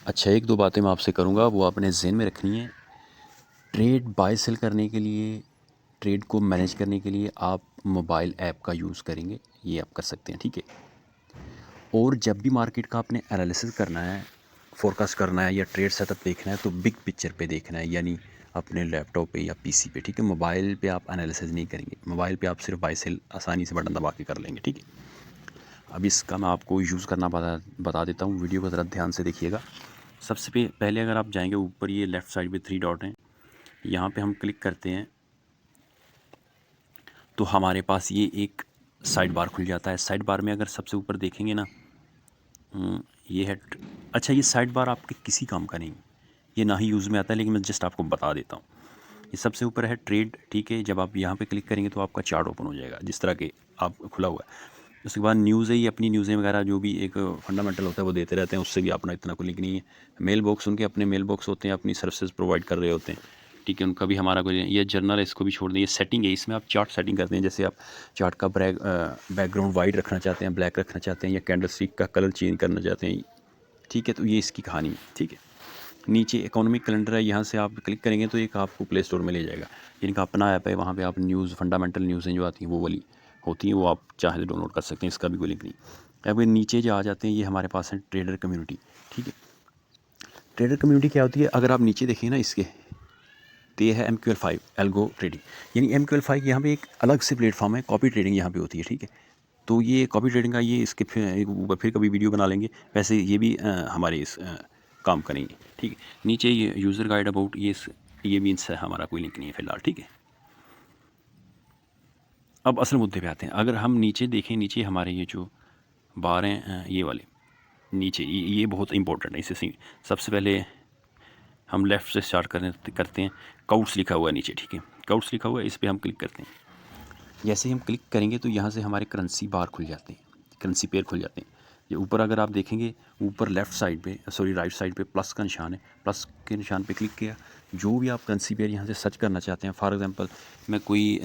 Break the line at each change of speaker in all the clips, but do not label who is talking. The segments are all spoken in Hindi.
अच्छा, एक दो बातें मैं आपसे करूँगा, वो आपने ज़हन में रखनी है। ट्रेड बाय सेल करने के लिए, ट्रेड को मैनेज करने के लिए आप मोबाइल ऐप का यूज़ करेंगे, ये आप कर सकते हैं, ठीक है। और जब भी मार्केट का आपने एनालिसिस करना है, फोरकास्ट करना है या ट्रेड सेटअप देखना है, तो बिग पिक्चर पे देखना है, यानी अपने लैपटॉप पे या पीसी पे, ठीक है। मोबाइल पे आप एनालिसिस नहीं करेंगे, मोबाइल पे आप सिर्फ बाय सेल आसानी से बटन दबा के कर लेंगे, ठीक है। अब इसका मैं आपको यूज़ करना बता देता हूँ, वीडियो को ज़रा ध्यान से देखिएगा। सबसे पहले अगर आप जाएंगे ऊपर, ये लेफ़्ट साइड पे 3 डॉट हैं, यहाँ पे हम क्लिक करते हैं तो हमारे पास ये एक साइड बार खुल जाता है। साइड बार में अगर सबसे ऊपर देखेंगे ना, ये है अच्छा, ये साइड बार आपके किसी काम का नहीं, ये ना ही यूज़ में आता है, लेकिन मैं जस्ट आपको बता देता हूँ। ये सबसे ऊपर है ट्रेड, ठीक है। जब आप यहाँ पे क्लिक करेंगे तो आपका चार्ट ओपन हो जाएगा, जिस तरह के आप खुला हुआ है। उसके बाद न्यूज़ है, ये अपनी न्यूज़ें वगैरह जो भी एक फंडामेंटल होता है वो देते रहते हैं, उससे भी अपना इतना कोई लिंक नहीं है। मेल बॉक्स, उनके अपने मेल बॉक्स होते हैं, अपनी सर्विसेज प्रोवाइड कर रहे होते हैं, ठीक है। उनका भी हमारा कोई, ये जर्नल है, इसको भी छोड़ दें। ये सेटिंग है, इसमें आप चार्ट सेटिंग करते हैं, जैसे आप चार्ट का बैकग्राउंड वाइट रखना चाहते हैं, ब्लैक रखना चाहते हैं, या कैंडल स्टिक का कलर चेंज करना चाहते हैं, ठीक है। तो ये इसकी कहानी है, ठीक है। नीचे इकोनॉमिक कैलेंडर है, यहाँ से आप क्लिक करेंगे तो एक आपको प्ले स्टोर में ले जाएगा, जिनका अपना ऐप है, वहाँ पे आप न्यूज़, फंडामेंटल न्यूज़ें जो आती हैं वो वाली होती हैं, वो आप चाहे तो डाउनलोड कर सकते हैं, इसका भी कोई लिंक नहीं। अब ये नीचे जो आ जाते हैं, ये हमारे पास है ट्रेडर कम्युनिटी, ठीक है। ट्रेडर कम्युनिटी क्या होती है, अगर आप नीचे देखें ना इसके, तो ये है MQL5 एल्गो ट्रेडिंग, यानी MQL5 यहाँ पे एक अलग से प्लेटफॉर्म है, कॉपी ट्रेडिंग यहाँ पे होती है, ठीक है। तो ये कॉपी ट्रेडिंग का, ये इसके फिर कभी वीडियो बना लेंगे, वैसे ये भी हमारे इस काम करेंगे, ठीक है। नीचे ये यूज़र गाइड अबाउट, ये भी इनसे हमारा कोई लिंक नहीं है फ़िलहाल, ठीक है। अब असल मुद्दे पे आते हैं। अगर हम नीचे देखें, नीचे हमारे ये जो बार हैं, ये वाले नीचे, ये बहुत इंपॉर्टेंट है। इससे सबसे पहले हम लेफ़्ट से स्टार्ट करते हैं। काउट्स लिखा हुआ है नीचे, ठीक है। काउट्स लिखा हुआ है, इस पर हम क्लिक करते हैं। जैसे ही हम क्लिक करेंगे तो यहाँ से हमारे करेंसी बार खुल जाते हैं, करेंसी पेयर खुल जाते हैं। ये ऊपर अगर आप देखेंगे, ऊपर लेफ़्ट साइड पे, सॉरी राइट साइड पे प्लस का निशान है, प्लस के निशान पे क्लिक किया, जो भी आप करेंसी पेयर यहाँ से सर्च करना चाहते हैं, फॉर एग्जांपल मैं कोई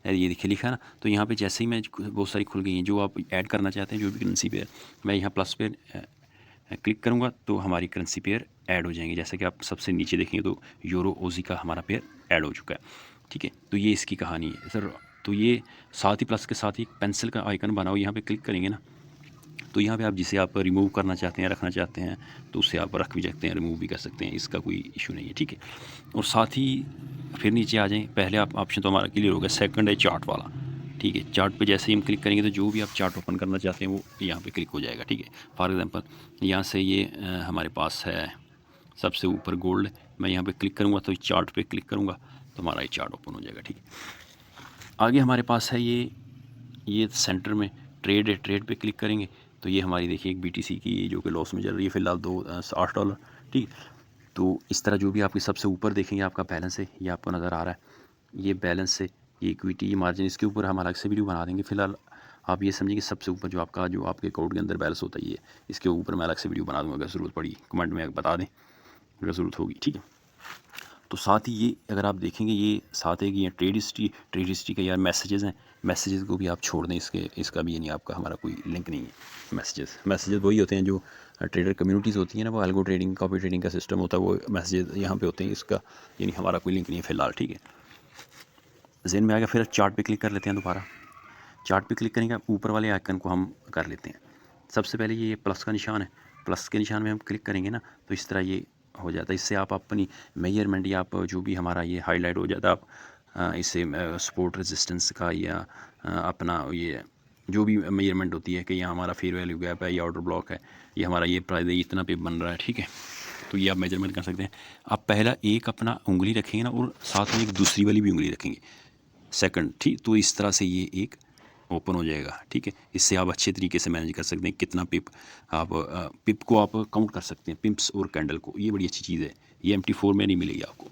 ये देखिए लिखा ना, तो यहाँ पे जैसे ही मैं बहुत सारी खुल गई हैं जो आप ऐड करना चाहते हैं, जो भी करेंसी पेयर, मैं यहाँ प्लस पे क्लिक करूँगा तो हमारी करेंसी पेयर ऐड हो जाएंगे। जैसे कि आप सबसे नीचे देखेंगे तो यूरो ओजी का हमारा पेयर ऐड हो चुका है, ठीक है। तो ये इसकी कहानी है सर। तो ये साथ ही प्लस के साथ ही पेंसिल का आइकन बना हो, यहाँ पे क्लिक करेंगे ना, तो यहाँ पे आप जिसे आप रिमूव करना चाहते हैं, रखना चाहते हैं, तो उससे आप रख भी सकते हैं, रिमूव भी कर सकते हैं, इसका कोई इशू नहीं है, ठीक है। और साथ ही फिर नीचे आ जाएं, पहले आप ऑप्शन तो हमारा क्लियर हो गया, सेकंड है चार्ट वाला, ठीक है। चार्ट पे जैसे ही हम क्लिक करेंगे तो जो भी आप चार्ट ओपन करना चाहते हैं वो यहाँ पे क्लिक हो जाएगा, ठीक है। फॉर एग्जांपल यहाँ से ये हमारे पास है सबसे ऊपर गोल्ड, मैं यहाँ पे क्लिक करूँगा तो चार्ट पे क्लिक करूँगा तो हमारा ये चार्ट ओपन हो जाएगा, ठीक है। आगे हमारे पास है ये सेंटर में ट्रेड है, ट्रेड पे क्लिक करेंगे तो ये हमारी देखिए एक BTC की, जो कि लॉस में चल रही है फ़िलहाल, $8, ठीक। तो इस तरह जो भी आपके सबसे ऊपर देखेंगे आपका बैलेंस है, ये आपको नज़र आ रहा है, ये बैलेंस है, ये इक्विटी, ये मार्जिन, इसके ऊपर हम अलग से वीडियो बना देंगे। फ़िलहाल आप ये समझिए कि सबसे ऊपर जो आपके अकाउंट के अंदर बैलेंस होता है, ये इसके ऊपर मैं अलग से वीडियो बना दूँगा, अगर ज़रूरत पड़ी कमेंट में बता दें अगर ज़रूरत होगी, ठीक है। तो साथ ही ये अगर आप देखेंगे, ये साथ है कि ये ट्रेड हिस्ट्री का यार मैसेजेस हैं, मैसेजेस को भी आप छोड़ दें, इसका भी यानी आपका हमारा कोई लिंक नहीं है। मैसेजेस वही होते हैं जो ट्रेडर कम्युनिटीज़ होती हैं ना, वो एल्गो ट्रेडिंग, कॉपी ट्रेडिंग का सिस्टम होता है, वो मैसेजेस यहाँ पे होते हैं, इसका यानी हमारा कोई लिंक नहीं है फ़िलहाल, ठीक है। ज़हन में आ गया। फिर चार्ट पे क्लिक कर लेते हैं दोबारा। चार्ट पे क्लिक करेंगे, ऊपर वाले आइकन को हम कर लेते हैं। सबसे पहले ये प्लस का निशान है, प्लस के निशान में हम क्लिक करेंगे ना तो इस तरह ये हो जाता है। इससे आप अपनी मेजरमेंट या आप जो भी हमारा ये हाईलाइट हो जाता है, आप इससे सपोर्ट रेजिस्टेंस का या अपना ये जो भी मेजरमेंट होती है कि यहाँ हमारा फेयर वैल्यू गैप है या ऑर्डर ब्लॉक है, ये हमारा ये प्राइस इतना पे बन रहा है, ठीक है। तो ये आप मेजरमेंट कर सकते हैं। आप पहला एक अपना उंगली रखेंगे ना, और साथ में एक दूसरी वाली भी उंगली रखेंगे, सेकंड, ठीक। तो इस तरह से ये एक ओपन हो जाएगा, ठीक है। इससे आप अच्छे तरीके से मैनेज कर सकते हैं कितना पिप आप पिप को आप काउंट कर सकते हैं, पिप्स और कैंडल को, ये बड़ी अच्छी चीज़ है, ये MT4 में नहीं मिलेगी आपको।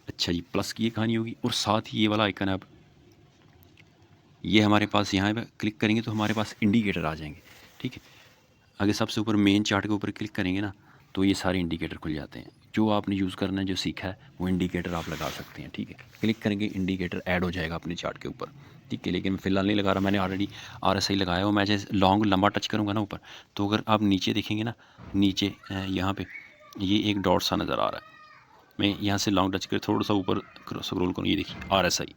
अच्छा जी, प्लस की ये कहानी होगी, और साथ ही ये वाला आइकन है, अब ये हमारे पास यहाँ पे क्लिक करेंगे तो हमारे पास इंडिकेटर आ जाएंगे, ठीक है। आगे सबसे ऊपर मेन चार्ट के ऊपर क्लिक करेंगे ना तो ये सारे इंडिकेटर खुल जाते हैं। जो आपने यूज़ करना है, जो सीखा है, वो इंडिकेटर आप लगा सकते हैं, ठीक है। क्लिक करेंगे, इंडिकेटर ऐड हो जाएगा अपने चार्ट के ऊपर, ठीक है। लेकिन मैं फ़िलहाल नहीं लगा रहा, मैंने ऑलरेडी RSI लगाया हुआ। मैं जैसे लॉन्ग लंबा टच करूँगा ना ऊपर, तो अगर आप नीचे देखेंगे ना, नीचे यहाँ पे ये एक डॉट सा नज़र आ रहा है। मैं यहाँ से लॉन्ग टच कर थोड़ा सा ऊपर स्क्रॉल करूँ, ये देखिए RSI,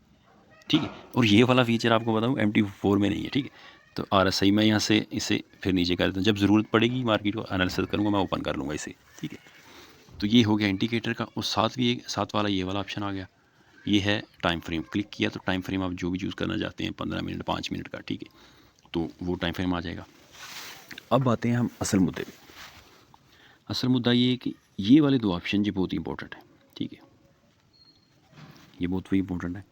ठीक है। और ये वाला फीचर आपको बताऊँ MT4 में नहीं है, ठीक है। तो RSI मैं यहाँ से इसे फिर नीचे कर देता हूँ, जब ज़रूरत पड़ेगी मार्केट को एनालिसिस करूँगा, मैं ओपन कर लूँगा इसे, ठीक है। तो ये हो गया इंडिकेटर का। और साथ वाला ये वाला ऑप्शन आ गया, ये है टाइम फ्रेम। क्लिक किया तो टाइम फ्रेम आप जो भी यूज़ करना चाहते हैं, 15 मिनट, 5 मिनट का, ठीक है, तो वो टाइम फ्रेम आ जाएगा। अब आते हैं हम असल मुद्दे पे। असल मुद्दा ये है कि ये वाले दो ऑप्शन जी बहुत इंपॉर्टेंट है, ठीक है, ये बहुत ही इंपॉर्टेंट है।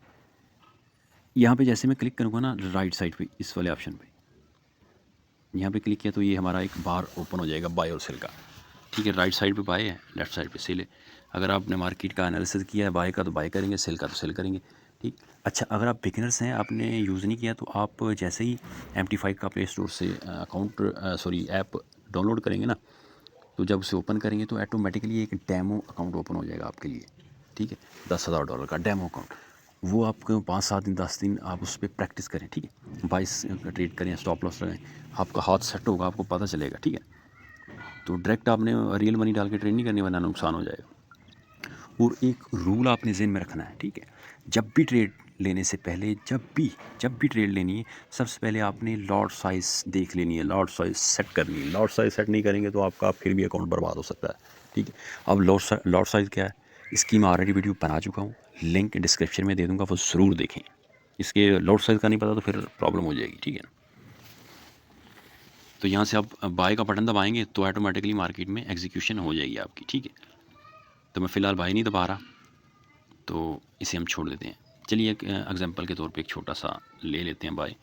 यहाँ पे जैसे मैं क्लिक करूँगा ना राइट साइड पे, इस वाले ऑप्शन पे, यहाँ पे क्लिक किया तो ये हमारा एक बार ओपन हो जाएगा बाय और सेल का, ठीक है। राइट साइड पे बाय है, लेफ्ट साइड पे सेल है। अगर आपने मार्केट का एनालिसिस किया है, बाय का तो बाय करेंगे, सेल का तो सेल करेंगे, ठीक। अच्छा, अगर आप बिगिनर्स हैं, आपने यूज़ नहीं किया, तो आप जैसे ही MT5 का प्ले स्टोर से ऐप डाउनलोड करेंगे ना, तो जब उसे ओपन करेंगे तो ऑटोमेटिकली एक डेमो अकाउंट ओपन हो जाएगा आपके लिए, ठीक है। $10,000 का डेमो अकाउंट, वो आपको 5-7 दिन 10 दिन आप उस पर प्रैक्टिस करें, ठीक है। बाइस ट्रेड करें, स्टॉप लॉस लगाएं, आपका हाथ सेट होगा, आपको पता चलेगा, ठीक है। तो डायरेक्ट आपने रियल मनी डाल के ट्रेड नहीं करनी, वरना नुकसान हो जाएगा। और एक रूल आपने ज़हन में रखना है, ठीक है। जब भी ट्रेड लेने से पहले, जब भी ट्रेड लेनी है, सबसे पहले आपने लॉट साइज़ देख लेनी है, लॉट साइज़ सेट करनी है। लॉट साइज़ सेट नहीं करेंगे तो आपका फिर भी अकाउंट बर्बाद हो सकता है, ठीक है। अब लॉट साइज़ क्या है, इसकी मैं ऑलरेडी वीडियो बना चुका हूँ, लिंक डिस्क्रिप्शन में दे दूँगा, वो ज़रूर देखें। इसके लॉट साइज़ का नहीं पता तो फिर प्रॉब्लम हो जाएगी, ठीक है ना। तो यहाँ से आप बाय का बटन दबाएंगे तो ऑटोमेटिकली मार्केट में एग्जीक्यूशन हो जाएगी आपकी, ठीक है। तो मैं फ़िलहाल बाय नहीं दबा रहा, तो इसे हम छोड़ देते हैं। चलिए एक एग्जांपल के तौर पे एक छोटा सा ले लेते हैं बाय,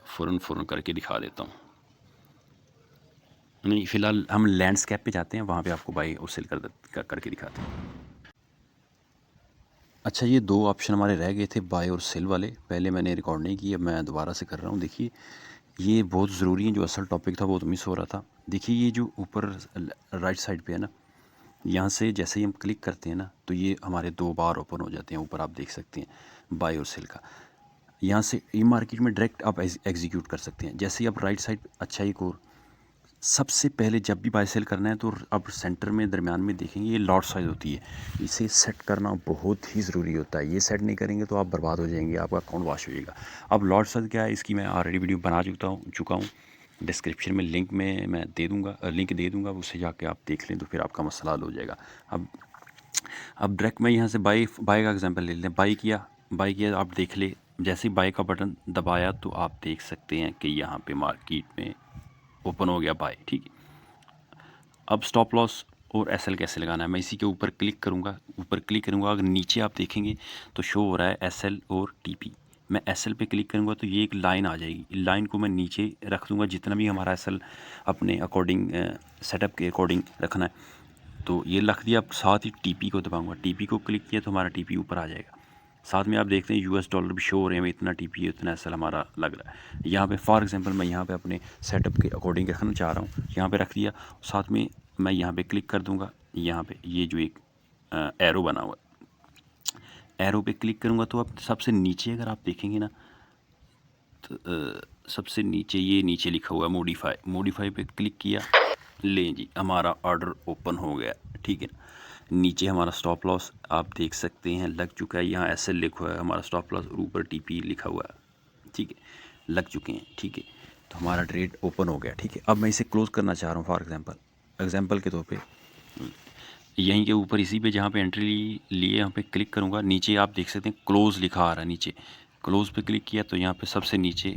फ़ौरन करके दिखा देता हूँ। नहीं, फ़िलहाल हम लैंडस्केप पे जाते हैं, वहाँ पे आपको बाय और सेल करके दिखाते हैं। अच्छा, ये दो ऑप्शन हमारे रह गए थे, बाय और सेल वाले। पहले मैंने रिकॉर्ड नहीं किया, मैं दोबारा से कर रहा हूँ। देखिए, ये बहुत ज़रूरी है, जो असल टॉपिक था वो तो मिस हो रहा था। देखिए, ये जो ऊपर राइट साइड पे है ना, यहाँ से जैसे ही हम क्लिक करते हैं ना, तो ये हमारे दो बार ओपन हो जाते हैं। ऊपर आप देख सकते हैं बाय और सेल का। यहाँ से ई मार्केट में डायरेक्ट आप एग्जीक्यूट कर सकते हैं। जैसे ही आप राइट साइड, अच्छा, एक और सबसे पहले जब भी बाय सेल करना है तो अब सेंटर में दरमियान में देखेंगे ये लॉट साइज़ होती है, इसे सेट करना बहुत ही ज़रूरी होता है। ये सेट नहीं करेंगे तो आप बर्बाद हो जाएंगे, आपका अकाउंट वॉश हो जाएगा। अब लॉट साइज़ क्या है, इसकी मैं ऑलरेडी वीडियो बना चुका हूँ। डिस्क्रिप्शन में लिंक में मैं लिंक दे दूँगा, उससे जाके आप देख लें तो फिर आपका मसला हल हो जाएगा। अब डायरेक्ट मैं यहाँ से बाय का एग्जांपल ले लें। बाय किया आप देख ले, जैसे ही बाय का बटन दबाया तो आप देख सकते हैं कि यहाँ पे मार्केट में ओपन हो गया बाय, ठीक है। अब स्टॉप लॉस और SL कैसे लगाना है, मैं इसी के ऊपर क्लिक करूँगा। अगर नीचे आप देखेंगे तो शो हो रहा है SL और TP। मैं SL पे क्लिक करूँगा तो ये एक लाइन आ जाएगी, लाइन को मैं नीचे रख दूँगा, जितना भी हमारा SL अपने अकॉर्डिंग सेटअप के अकॉर्डिंग रखना है, तो ये रख दिया। साथ ही TP को दबाऊँगा, TP को क्लिक किया तो हमारा TP ऊपर आ जाएगा। साथ में आप देखते हैं $US भी शो हो रहे हैं, इतना TP इतना SL हमारा लग रहा है। यहाँ पे फॉर एग्जांपल मैं यहाँ पे अपने सेटअप के अकॉर्डिंग रखना चाह रहा हूँ, यहाँ पे रख दिया। साथ में मैं यहाँ पे क्लिक कर दूँगा, यहाँ पे ये जो एक एरो बना हुआ है, एरो पे क्लिक करूँगा तो अब सबसे नीचे अगर आप देखेंगे ना, तो सबसे नीचे ये नीचे लिखा हुआ है मॉडिफाई पे क्लिक किया, लें जी हमारा ऑर्डर ओपन हो गया, ठीक है। नीचे हमारा स्टॉप लॉस आप देख सकते हैं लग चुका है, यहाँ SL लिखा हुआ है हमारा स्टॉप लॉस, और ऊपर TP लिखा हुआ है, ठीक है, लग चुके हैं, ठीक है। तो हमारा ट्रेड ओपन हो गया, ठीक है। अब मैं इसे क्लोज़ करना चाह रहा हूँ, फॉर एग्जांपल के तौर पे यहीं के ऊपर इसी पे जहाँ पे एंट्री लिए यहाँ पे क्लिक करूँगा, नीचे आप देख सकते हैं क्लोज़ लिखा आ रहा है, नीचे क्लोज़ पे क्लिक किया तो यहाँ पे सबसे नीचे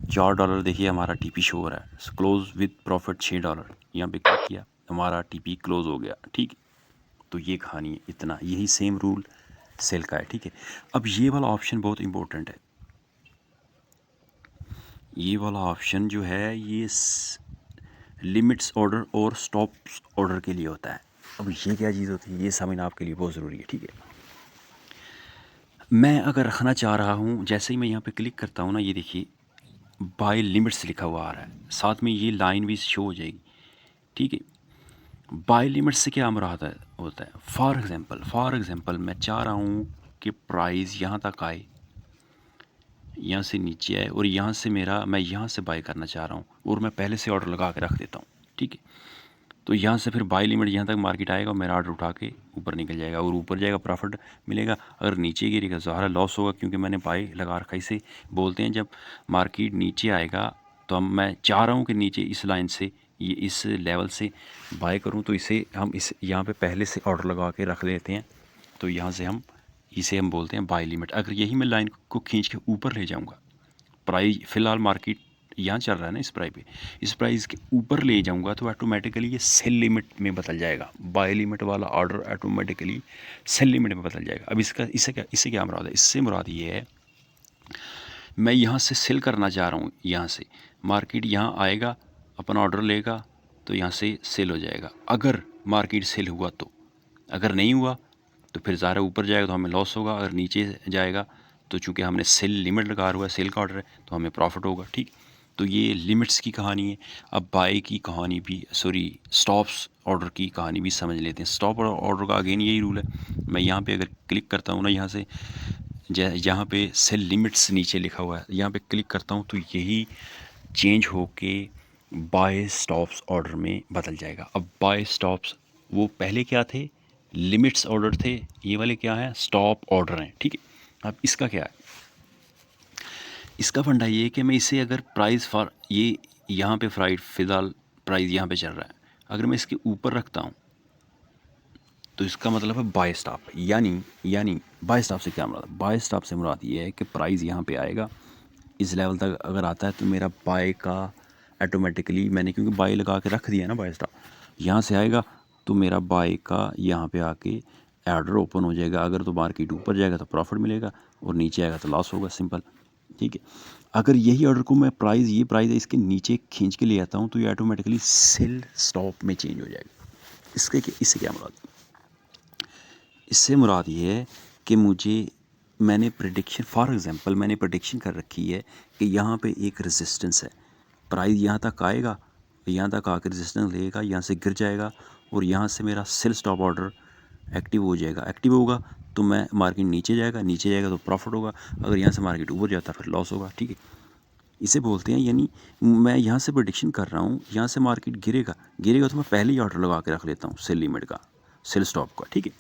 $4 देखिए हमारा TP शो हो रहा है, क्लोज़ विद प्रॉफिट $6। यहाँ पे क्लिक किया, हमारा TP क्लोज़ हो गया, ठीक है। तो ये कहानी है, इतना, यही सेम रूल सेल का है, ठीक है। अब ये वाला ऑप्शन बहुत इंपॉर्टेंट है, ये वाला ऑप्शन जो है ये लिमिट्स ऑर्डर और स्टॉप्स ऑर्डर के लिए होता है। अब ये क्या चीज़ होती है, ये समझना आपके लिए बहुत ज़रूरी है, ठीक है। मैं अगर रखना चाह रहा हूँ, जैसे ही मैं यहाँ पे क्लिक करता हूँ ना, ये देखिए बाय लिमिट्स लिखा हुआ आ रहा है, साथ में ये लाइन भी शो हो जाएगी, ठीक है। बाय लिमिट से क्या मुराद है होता है, फॉर एग्ज़ाम्पल मैं चाह रहा हूँ कि प्राइस यहाँ तक आए, यहाँ से नीचे आए और यहाँ से मैं यहाँ से बाय करना चाह रहा हूँ और मैं पहले से ऑर्डर लगा के रख देता हूँ, ठीक है। तो यहाँ से फिर बाय लिमिट यहाँ तक मार्केट आएगा और मेरा ऑर्डर उठा के ऊपर निकल जाएगा और ऊपर जाएगा प्रॉफिट मिलेगा। अगर नीचे गिरेगा ज़ाहिर लॉस होगा, क्योंकि मैंने बाय लगा रखा। इसे बोलते हैं जब मार्केट नीचे आएगा तो मैं चाह रहा हूँ कि नीचे इस लाइन से, ये इस लेवल से बाय करूँ, तो इसे हम इस यहाँ पे पहले से ऑर्डर लगा के रख लेते हैं। तो यहाँ से इसे हम बोलते हैं बाय लिमिट। अगर यही मैं लाइन को खींच के ऊपर ले जाऊँगा, प्राइस फ़िलहाल मार्केट यहाँ चल रहा है ना इस प्राइस के ऊपर ले जाऊंगा तो ऑटोमेटिकली ये सेल लिमिट में बदल जाएगा। बाय लिमिट वाला ऑर्डर ऑटोमेटिकली सेल लिमिट में बदल जाएगा। अब इससे क्या मुराद है? इससे मुराद ये है, मैं यहाँ से सेल करना चाह रहा हूँ, यहाँ से मार्केट यहाँ आएगा, अपना ऑर्डर लेगा तो यहाँ से सेल हो जाएगा। अगर मार्केट सेल हुआ तो, अगर नहीं हुआ तो फिर ज़ाहिर ऊपर जाएगा तो हमें लॉस होगा। अगर नीचे जाएगा तो चूँकि हमने सेल लिमिट लगा हुआ है, सेल का ऑर्डर है, तो हमें प्रॉफिट होगा, ठीक। तो ये लिमिट्स की कहानी है। अब बाय की कहानी भी, स्टॉप्स ऑर्डर की कहानी भी समझ लेते हैं। स्टॉप ऑर्डर का अगेन यही रूल है, मैं यहाँ पे अगर क्लिक करता हूँ ना, यहाँ से यहाँ पे सेल लिमिट्स नीचे लिखा हुआ है, यहाँ पे क्लिक करता हूँ तो यही चेंज होके बाय स्टॉप्स ऑर्डर में बदल जाएगा। अब बाय स्टॉप्स वो पहले क्या थे? लिमिट्स ऑर्डर थे, ये वाले क्या है? स्टॉप ऑर्डर हैं, ठीक है। अब इसका क्या है? इसका फंडा ये है कि मैं इसे अगर प्राइस फॉर ये यहाँ पे फ़िलहाल प्राइस यहाँ पे चल रहा है, अगर मैं इसके ऊपर रखता हूँ तो इसका मतलब है बाय स्टॉप। यानी बाय स्टॉप से क्या मुराद है? बाय स्टॉप से मुराद ये है कि प्राइस यहाँ पे आएगा, इस लेवल तक अगर आता है तो मेरा बाय का ऑटोमेटिकली, मैंने क्योंकि बाय लगा के रख दिया ना, बाय स्टॉप यहाँ से आएगा तो मेरा बाय का यहाँ पे आके ऑर्डर ओपन हो जाएगा। अगर तो मार्केट ऊपर जाएगा तो प्रॉफिट मिलेगा और नीचे आएगा तो लॉस होगा, सिंपल, ठीक है। अगर यही ऑर्डर को मैं ये प्राइस है इसके नीचे खींच के ले आता हूँ तो ये ऑटोमेटिकली सेल स्टॉप में चेंज हो जाएगा। इससे क्या मुराद? इससे मुराद ये है कि मैंने प्रेडिक्शन कर रखी है कि यहाँ पे एक रेजिस्टेंस है, प्राइस यहाँ तक आएगा, यहाँ तक आकर रेजिस्टेंस लेगा, यहाँ से गिर जाएगा और यहाँ से मेरा सेल स्टॉप ऑर्डर एक्टिव हो जाएगा। एक्टिव होगा तो मैं मार्केट नीचे जाएगा तो प्रॉफिट होगा। अगर यहाँ से मार्केट ऊपर जाता है फिर लॉस होगा, ठीक है। इसे बोलते हैं, यानी मैं यहाँ से प्रेडिक्शन कर रहा हूँ, यहाँ से मार्केट गिरेगा तो मैं पहले ही ऑर्डर लगा के रख लेता हूँ सेल लिमिट का, सेल स्टॉप का, ठीक है।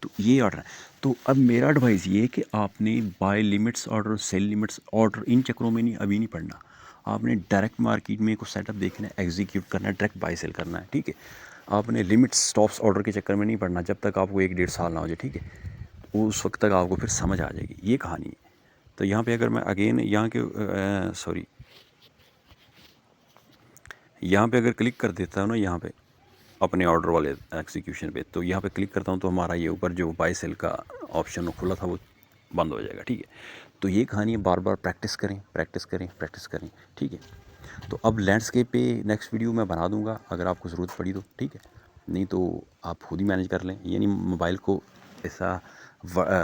तो ये ऑर्डर है। तो अब मेरा एडवाइस ये है कि आपने buy limits order, sell limits order, इन चक्करों में अभी नहीं पढ़ना। आपने डायरेक्ट मार्केट में को सेटअप देखना है, एग्जीक्यूट करना है, डायरेक्ट बाय सेल करना है, ठीक है। आपने लिमिट्स, स्टॉप्स ऑर्डर के चक्कर में नहीं पढ़ना जब तक आपको 1-1.5 साल ना हो जाए, ठीक है। उस वक्त तक आपको फिर समझ आ जाएगी, ये कहानी है। तो यहाँ पे अगर मैं अगेन यहाँ पे अगर क्लिक कर देता हूँ ना, यहाँ पे अपने ऑर्डर वाले एग्जीक्यूशन पे, तो यहाँ पे क्लिक करता हूँ तो हमारा ये ऊपर जो बाय सेल का ऑप्शन खुला था वो बंद हो जाएगा, ठीक है। तो ये कहानी है, बार बार प्रैक्टिस करें, ठीक है। तो अब लैंडस्केप पे नेक्स्ट वीडियो मैं बना दूंगा अगर आपको ज़रूरत पड़ी तो, ठीक है। नहीं तो आप खुद ही मैनेज कर लें, यानी मोबाइल को ऐसा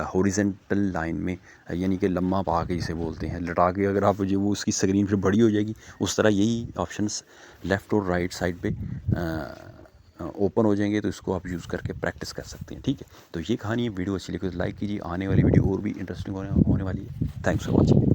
हॉरिजेंटल लाइन में, यानी कि लम्मा पा के जिसे बोलते हैं, लटा के अगर आप जो वो उसकी स्क्रीन फिर बड़ी हो जाएगी, उस तरह यही ऑप्शंस लेफ़्ट और राइट साइड पे ओपन हो जाएंगे। तो इसको आप यूज़ करके प्रैक्टिस कर सकते हैं, ठीक है। तो ये कहानी है। वीडियो अच्छी लगी तो लाइक कीजिए, आने वाली वीडियो और भी इंटरेस्टिंग होने वाली है। Thanks for watching.